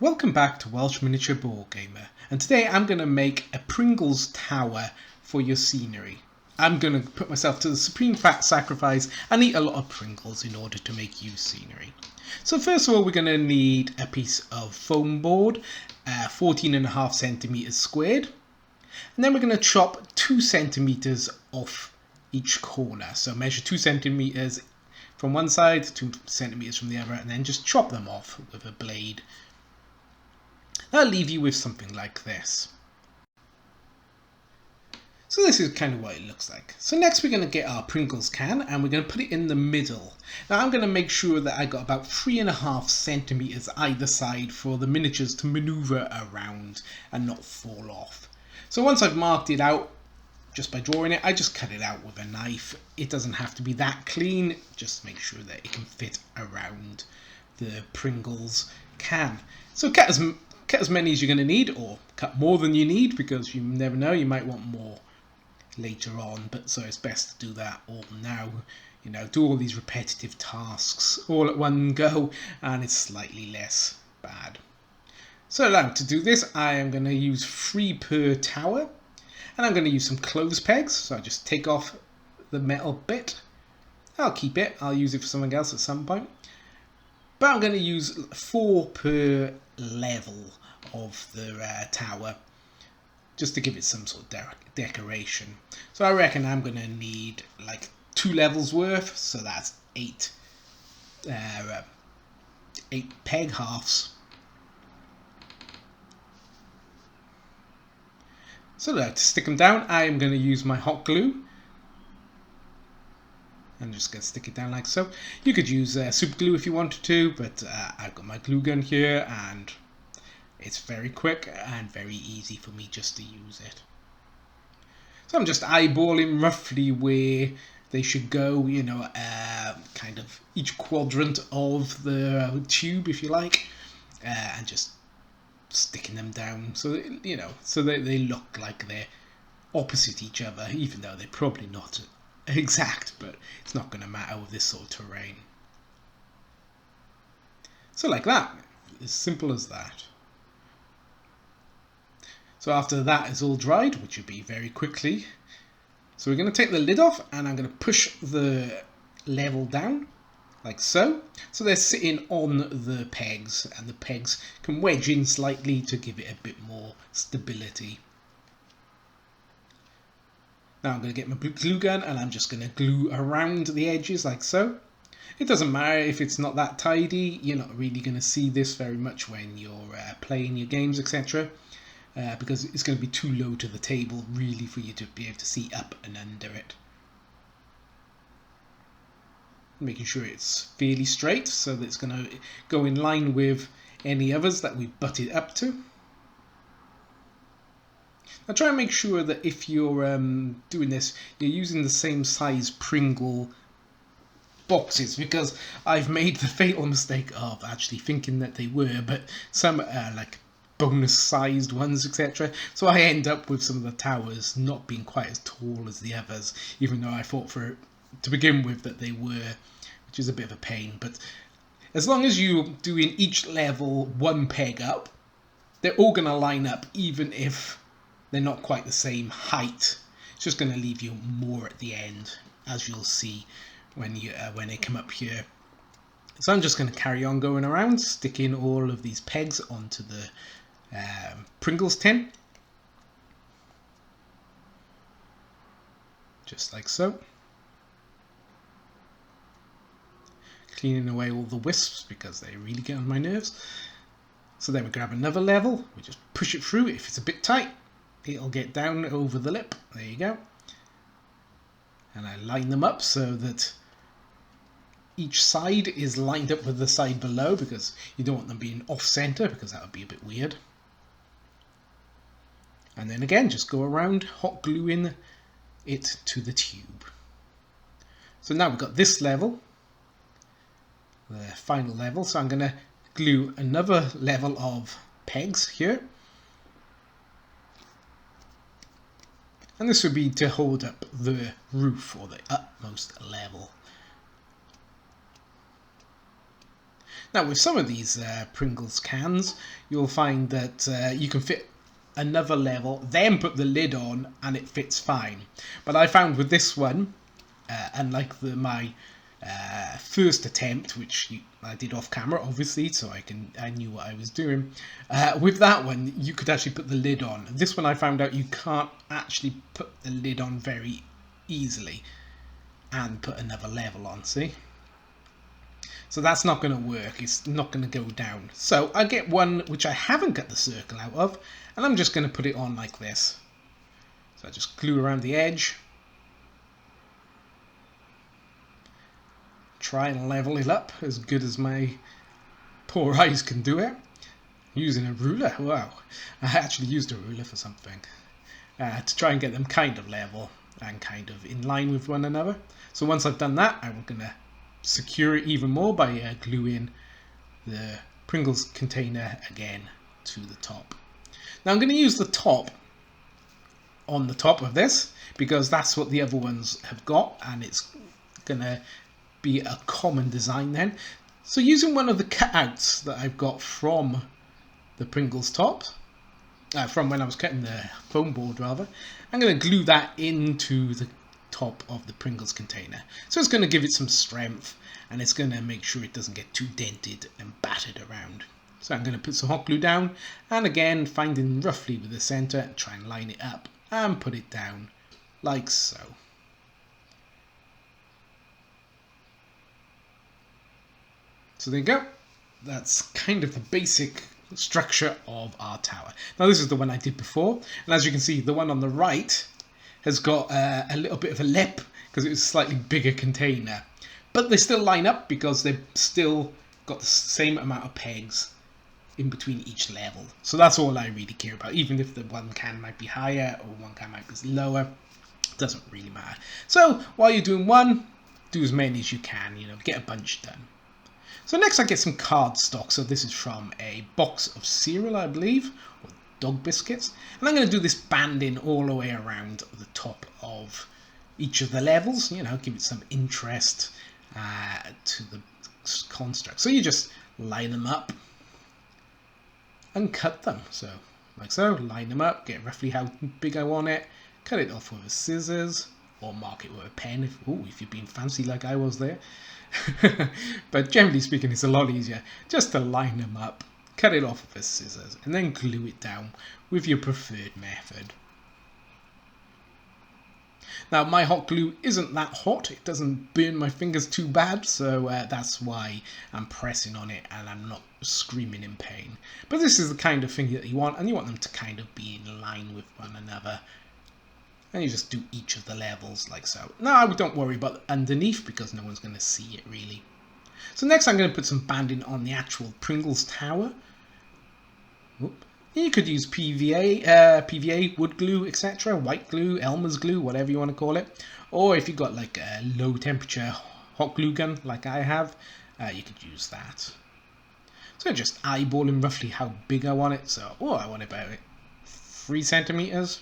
Welcome back to Welsh Miniature Board Gamer, and today I'm going to make a Pringles tower for your scenery. I'm going to put myself to the supreme fat sacrifice and eat a lot of Pringles in order to make you scenery. So first of all, we're going to need a piece of foam board, 14.5 centimeters squared, and then we're going to chop 2 centimeters off each corner. So measure 2 centimeters from one side, 2 centimeters from the other, and then just chop them off with a blade. That'll leave you with something like this. So this is kind of what it looks like. So next we're going to get our Pringles can and we're going to put it in the middle. Now I'm going to make sure that I got about 3.5 centimeters either side for the miniatures to maneuver around and not fall off. So once I've marked it out, just by drawing it, I just cut it out with a knife. It doesn't have to be that clean, just make sure that it can fit around the Pringles can. So cut as many as you're going to need, or cut more than you need, because you never know, you might want more later on, but so it's best to do that all now. You know, do all these repetitive tasks all at one go and it's slightly less bad. So now to do this, I am going to use 3 per tower, and I'm going to use some clothes pegs. So I just take off the metal bit. I'll keep it, I'll use it for something else at some point. But I'm going to use 4 per level of the tower, just to give it some sort of decoration. So I reckon I'm going to need like 2 levels worth, so that's 8 peg halves. So to stick them down, I am going to use my hot glue. I'm just going to stick it down like so. You could use super glue if you wanted to, but I've got my glue gun here and it's very quick and very easy for me just to use it. So I'm just eyeballing roughly where they should go, you know, kind of each quadrant of the tube, if you like, and just sticking them down so that, you know, so that they look like they're opposite each other, even though they're probably not exact, but it's not going to matter with this sort of terrain. So like that, as simple as that. So after that is all dried, which will be very quickly, so we're going to take the lid off and I'm going to push the level down like so. So they're sitting on the pegs and the pegs can wedge in slightly to give it a bit more stability. Now I'm going to get my glue gun and I'm just going to glue around the edges like so. It doesn't matter if it's not that tidy, you're not really going to see this very much when you're playing your games, etc. Because it's going to be too low to the table really for you to be able to see up and under it. Making sure it's fairly straight so that it's going to go in line with any others that we've butted up to. Now try and make sure that if you're doing this, you're using the same size Pringle boxes, because I've made the fatal mistake of actually thinking that they were, but some are like bonus sized ones, etc. So I end up with some of the towers not being quite as tall as the others, even though I thought to begin with that they were, which is a bit of a pain. But as long as you're doing each level 1 peg up, they're all going to line up, even if they're not quite the same height. It's just going to leave you more at the end, as you'll see when they come up here. So I'm just going to carry on going around, sticking all of these pegs onto the Pringles tin, just like so. Cleaning away all the wisps because they really get on my nerves. So then we grab another level, we just push it through. If it's a bit tight, it'll get down over the lip. There you go. And I line them up so that each side is lined up with the side below, because you don't want them being off center, because that would be a bit weird. And then again, just go around hot gluing it to the tube. So now we've got this level, the final level. So I'm going to glue another level of pegs here. And this would be to hold up the roof, or the utmost level. Now with some of these Pringles cans, you'll find that you can fit another level, then put the lid on, and it fits fine. But I found with this one, unlike my first attempt, which I did off camera, obviously, so I knew what I was doing. With that one, you could actually put the lid on. This one I found out you can't actually put the lid on very easily and put another level on, see? So that's not going to work, it's not going to go down. So I get one which I haven't got the circle out of, and I'm just going to put it on like this. So I just glue around the edge. Try and level it up as good as my poor eyes can do it. Using a ruler, wow. I actually used a ruler for something. To try and get them kind of level and kind of in line with one another. So once I've done that, I'm going to secure it even more by gluing the Pringles container again to the top. Now I'm going to use the top on the top of this because that's what the other ones have got, and it's going to be a common design then. So using one of the cutouts that I've got from the Pringles top, from when I was cutting the foam board rather, I'm going to glue that into the top of the Pringles container. So it's going to give it some strength, and it's going to make sure it doesn't get too dented and battered around. So I'm going to put some hot glue down, and again finding roughly with the center, try and line it up and put it down like so. So there you go. That's kind of the basic structure of our tower. Now this is the one I did before, and as you can see, the one on the right has got a little bit of a lip because it was a slightly bigger container. But they still line up because they've still got the same amount of pegs in between each level. So that's all I really care about. Even if the one can might be higher or one can might be lower, doesn't really matter. So while you're doing one, do as many as you can, get a bunch done. So next I get some cardstock. So this is from a box of cereal, I believe, or dog biscuits. And I'm going to do this banding all the way around the top of each of the levels, give it some interest to the construct. So you just line them up and cut them. So like so, line them up, get roughly how big I want it, cut it off with a scissors or mark it with a pen if you've been fancy like I was there. But generally speaking, it's a lot easier just to line them up, cut it off with a scissors, and then glue it down with your preferred method. Now my hot glue isn't that hot, it doesn't burn my fingers too bad, so that's why I'm pressing on it and I'm not screaming in pain. But this is the kind of thing that you want, and you want them to kind of be in line with one another. And you just do each of the levels like so. Now don't worry about underneath because no one's going to see it really. So next I'm going to put some banding on the actual Pringles tower. Oop. You could use PVA, wood glue, etc., white glue, Elmer's glue, whatever you want to call it. Or if you've got like a low temperature hot glue gun like I have, you could use that. So just eyeballing roughly how big I want it. So, I want about 3 centimeters.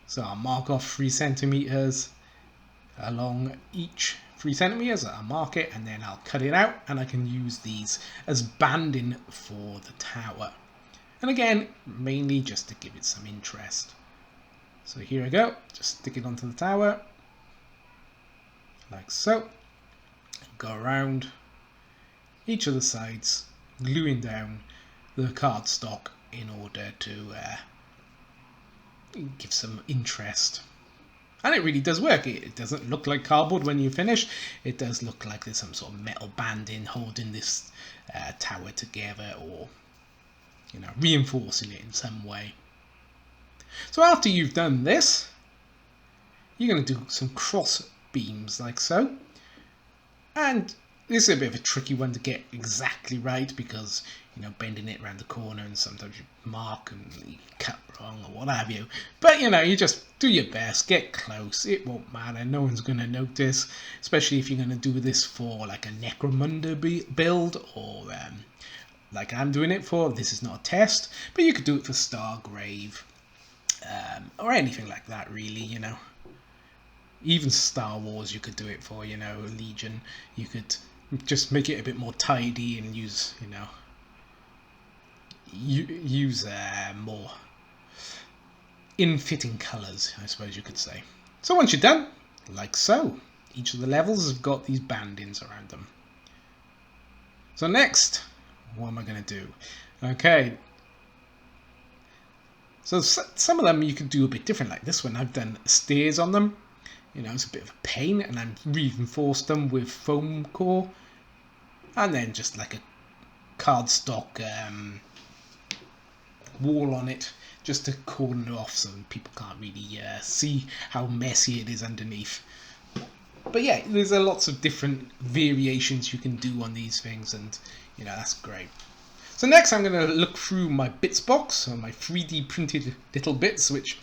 So I'll mark off 3 centimeters along each 3 centimeters. I'll mark it and then I'll cut it out, and I can use these as banding for the tower. And again, mainly just to give it some interest. So here I go, just stick it onto the tower, like so. Go around each of the sides, gluing down the cardstock in order to give some interest. And it really does work. It doesn't look like cardboard when you finish. It does look like there's some sort of metal banding holding this tower together, or reinforcing it in some way. So after you've done this, you're going to do some cross beams like so. And this is a bit of a tricky one to get exactly right because, bending it around the corner and sometimes you mark and you cut wrong or what have you. But, you just do your best, get close. It won't matter. No one's going to notice, especially if you're going to do this for like a Necromunda build or like I'm doing it for. This is not a test, but you could do it for Stargrave or anything like that, really, Even Star Wars you could do it for, Legion. You could just make it a bit more tidy and use, you know, use more in-fitting colours, I suppose you could say. So once you're done, like so, each of the levels have got these bandings around them. So next, what am I going to do? Okay, so some of them you could do a bit different, like this one I've done stairs on them. You know, it's a bit of a pain, and I've reinforced them with foam core, and then just like a cardstock wall on it, just to cordon it off so people can't really see how messy it is underneath. But yeah, there's lots of different variations you can do on these things, and you know, that's great. So next I'm going to look through my bits box, so my 3D printed little bits, which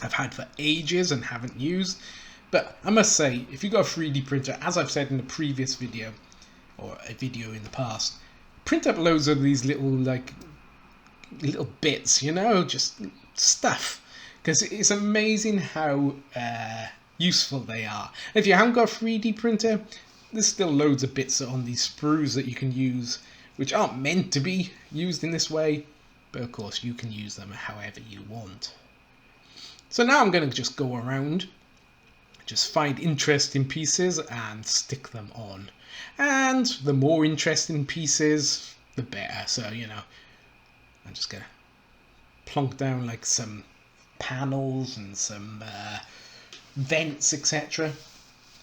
I've had for ages and haven't used. But I must say, if you've got a 3D printer, as I've said in a previous video, or a video in the past, print up loads of these little bits, you know, just stuff. Because it's amazing how useful they are. If you haven't got a 3D printer, there's still loads of bits on these sprues that you can use, which aren't meant to be used in this way, but of course you can use them however you want. So now I'm going to just go around, just find interesting pieces and stick them on. And the more interesting pieces, the better. So, you know, I'm just going to plonk down like some panels and some vents, etc.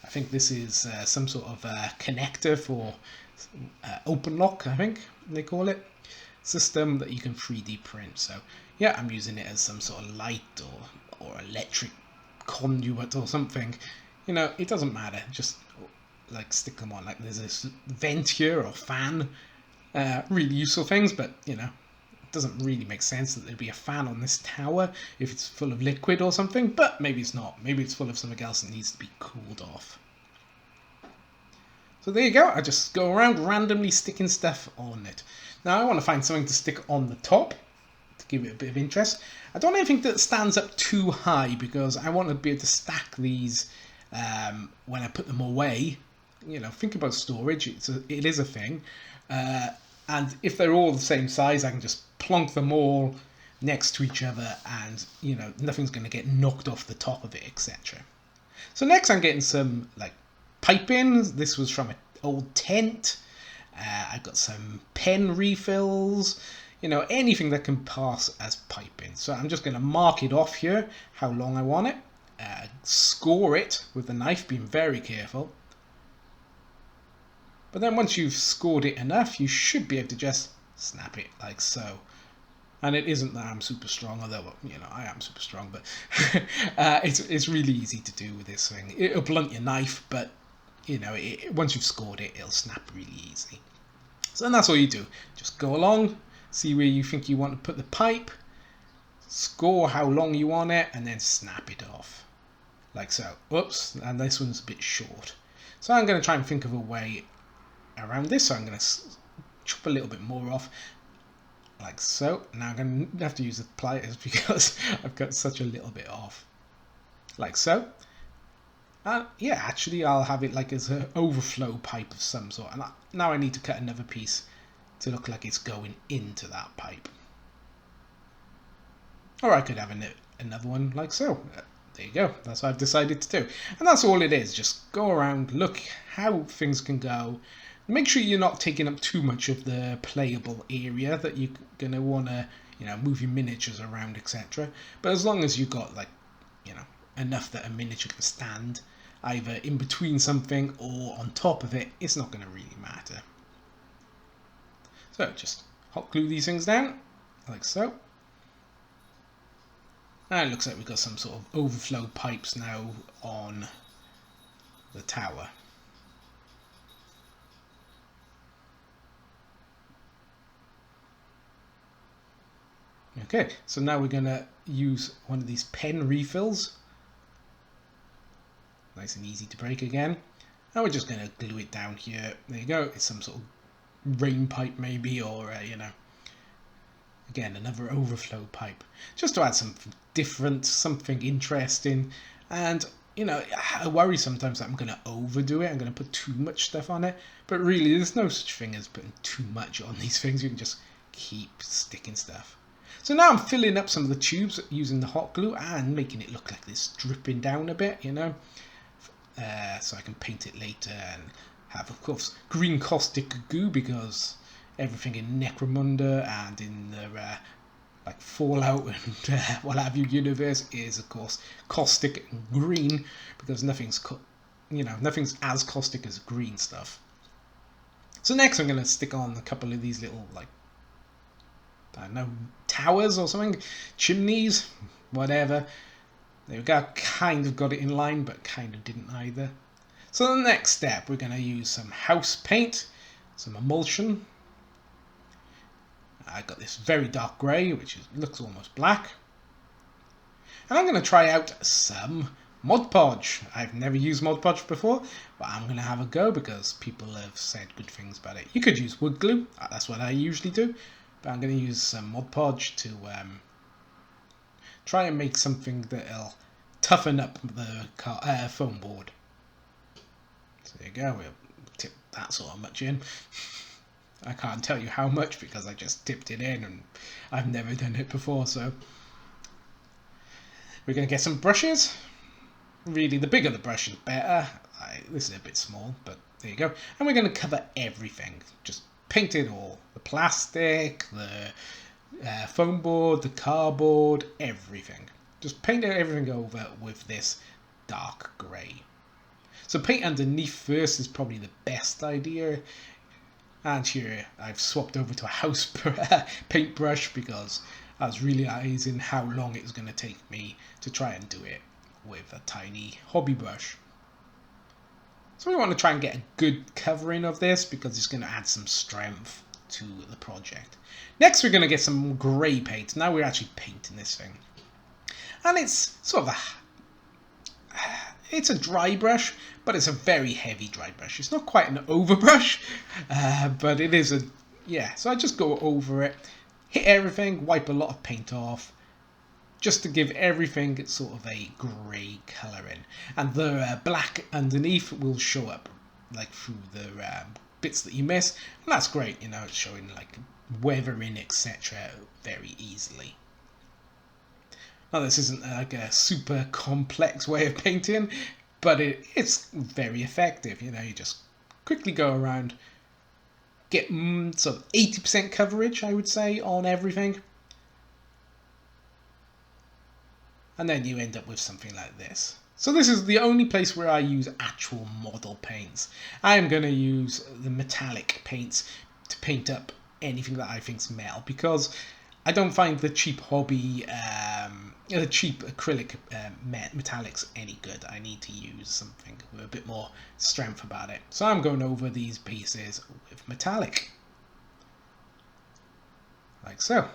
I think this is some sort of connector for open lock, I think they call it, system that you can 3D print. So yeah, I'm using it as some sort of light or electric conduit or something. You know, it doesn't matter, just like stick them on. Like there's this vent here or fan, really useful things, but you know, it doesn't really make sense that there'd be a fan on this tower if it's full of liquid or something, but maybe it's not. Maybe it's full of something else that needs to be cooled off. So there you go, I just go around randomly sticking stuff on it. Now I want to find something to stick on the top to give it a bit of interest. I don't want anything that stands up too high because I want to be able to stack these when I put them away. You know, think about storage, it is a thing. And if they're all the same size, I can just plonk them all next to each other and, you know, nothing's going to get knocked off the top of it, etc. So next I'm getting some, like, piping. This was from an old tent. I've got some pen refills, you know, anything that can pass as piping. So I'm just going to mark it off here, how long I want it, score it with the knife, being very careful. But then once you've scored it enough, you should be able to just snap it like so. And it isn't that I'm super strong, although, you know, I am super strong, but it's really easy to do with this thing. It'll blunt your knife, but, you know, once you've scored it, it'll snap really easy. So then that's all you do. Just go along, see where you think you want to put the pipe, score how long you want it, and then snap it off. Like so. Whoops, and this one's a bit short. So I'm going to try and think of a way around this. So I'm going to chop a little bit more off. Like so. Now I'm going to have to use the pliers because I've got such a little bit off. Like so. Yeah, actually I'll have it like as an overflow pipe of some sort. And now I need to cut another piece to look like it's going into that pipe. Or I could have another one like so. There you go. That's what I've decided to do. And that's all it is. Just go around, look how things can go. Make sure you're not taking up too much of the playable area that you're going to want to, you know, move your miniatures around, etc. But as long as you've got, like, you know, enough that a miniature can stand either in between something or on top of it, it's not going to really matter. So just hot glue these things down, like so. And it looks like we've got some sort of overflow pipes now on the tower. Okay, so now we're going to use one of these pen refills. Nice and easy to break again. And we're just going to glue it down here. There you go. It's some sort of rain pipe maybe, or, you know, again, another overflow pipe. Just to add something different, something interesting. And, you know, I worry sometimes that I'm going to overdo it. I'm going to put too much stuff on it. But really, there's no such thing as putting too much on these things. You can just keep sticking stuff. So now I'm filling up some of the tubes using the hot glue and making it look like this, dripping down a bit, you know. So I can paint it later and have, of course, green caustic goo, because everything in Necromunda and in the like Fallout and what have you universe is, of course, caustic and green, because nothing's as caustic as green stuff. So next I'm going to stick on a couple of these little, like, I don't know, towers or something, chimneys, whatever. There we go, kind of got it in line, but kind of didn't either. So the next step, we're going to use some house paint, some emulsion. I got this very dark grey, which looks almost black. And I'm going to try out some Mod Podge. I've never used Mod Podge before, but I'm going to have a go because people have said good things about it. You could use wood glue, that's what I usually do, but I'm going to use some Mod Podge to try and make something that'll toughen up the foam board. So there you go, we'll tip that sort of much in. I can't tell you how much because I just tipped it in and I've never done it before. So we're going to get some brushes. Really, the bigger the brush is better. This is a bit small, but there you go. And we're going to cover everything. Just paint it all. The plastic, the foam board, the cardboard, everything. Just paint everything over with this dark grey. So paint underneath first is probably the best idea. And here I've swapped over to a house paintbrush because I was realising how long it was going to take me to try and do it with a tiny hobby brush. So we want to try and get a good covering of this because it's going to add some strength to the project. Next we're going to get some grey paint. Now we're actually painting this thing. And it's sort of it's a dry brush, but it's a very heavy dry brush. It's not quite an overbrush, but it is so I just go over it, hit everything, wipe a lot of paint off, just to give everything sort of a grey colour in. And the black underneath will show up like through the bits that you miss. And that's great, you know, it's showing like weathering, etc. very easily. Now this isn't like a super complex way of painting, but it's very effective. You know, you just quickly go around, get sort of 80% coverage, I would say, on everything. And then you end up with something like this. So this is the only place where I use actual model paints. I am going to use the metallic paints to paint up anything that I think's metal, because I don't find the cheap hobby, the cheap acrylic metallics any good. I need to use something with a bit more strength about it. So I'm going over these pieces with metallic. Like so.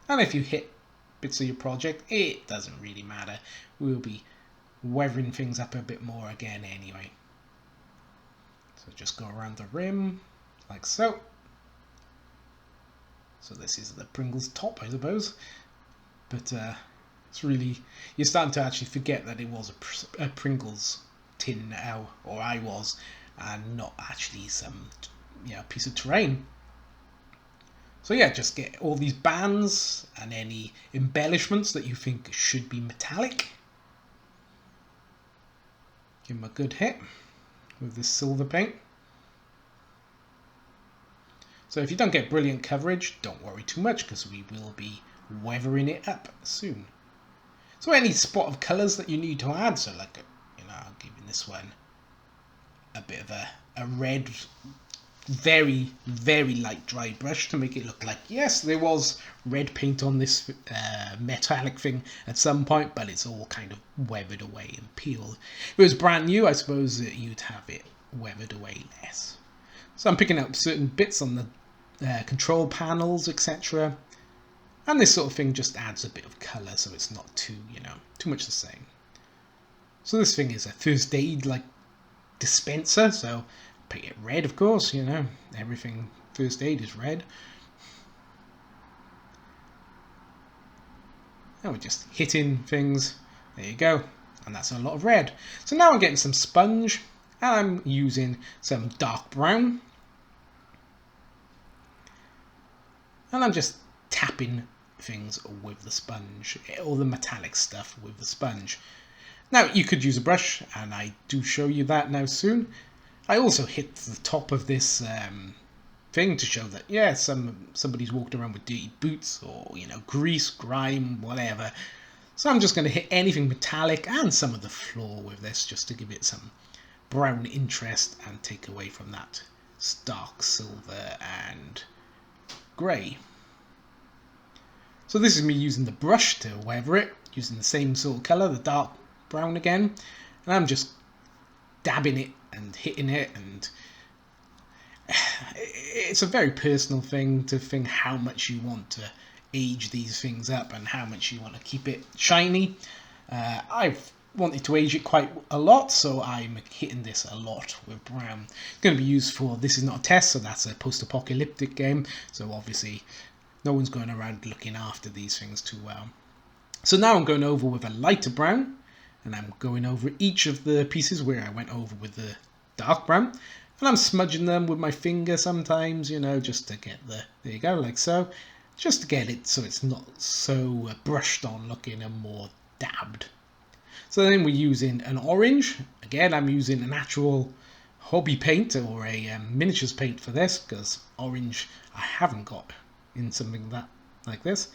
And if you hit bits of your project, it doesn't really matter. We'll be weathering things up a bit more again anyway. So just go around the rim, like so. So this is the Pringles top, I suppose. But it's really, you're starting to actually forget that it was a Pringles tin now, or I was, and not actually some piece of terrain. So yeah, just get all these bands and any embellishments that you think should be metallic. Give them a good hit with this silver paint. So if you don't get brilliant coverage, don't worry too much, because we will be weathering it up soon. So any spot of colours that you need to add, so like, I'm giving this one a bit of a red, very, very light dry brush to make it look like, yes, there was red paint on this metallic thing at some point, but it's all kind of weathered away and peeled. If it was brand new, I suppose that you'd have it weathered away less. So I'm picking up certain bits on the control panels, etc. And this sort of thing just adds a bit of colour, so it's not too much the same. So this thing is a first aid like dispenser, so paint it red, of course, everything first aid is red. And we're just hitting things. There you go. and that's a lot of red. So now I'm getting some sponge, and I'm using some dark brown, and I'm just tapping things with the sponge, all the metallic stuff with the sponge. Now you could use a brush, and I do show you that now soon. I also hit the top of this thing to show that, yeah, somebody's walked around with dirty boots, or, you know, grease, grime, whatever. So I'm just going to hit anything metallic and some of the floor with this, just to give it some brown interest and take away from that stark silver and grey. So this is me using the brush to weather it, using the same sort of colour, the dark brown again, and I'm just dabbing it and hitting it, and it's a very personal thing to think how much you want to age these things up and how much you want to keep it shiny. I've wanted to age it quite a lot, so I'm hitting this a lot with brown. It's going to be used for, this is not a test, so that's a post-apocalyptic game, so obviously no one's going around looking after these things too well. So now I'm going over with a lighter brown, and I'm going over each of the pieces where I went over with the dark brown, and I'm smudging them with my finger sometimes, you know, just to get there you go, like so, just to get it so it's not so brushed on looking and more dabbed. So then we're using an orange. Again, I'm using an actual hobby paint or a miniatures paint for this, because orange I haven't got in something that like this.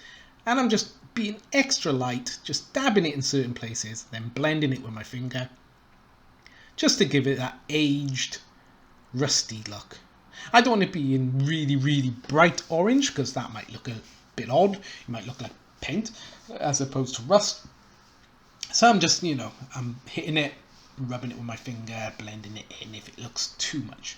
And I'm just being extra light, just dabbing it in certain places, then blending it with my finger, just to give it that aged, rusty look. I don't want it being really, really bright orange, because that might look a bit odd. It might look like paint as opposed to rust. So I'm just, you know, I'm hitting it, rubbing it with my finger, blending it in if it looks too much.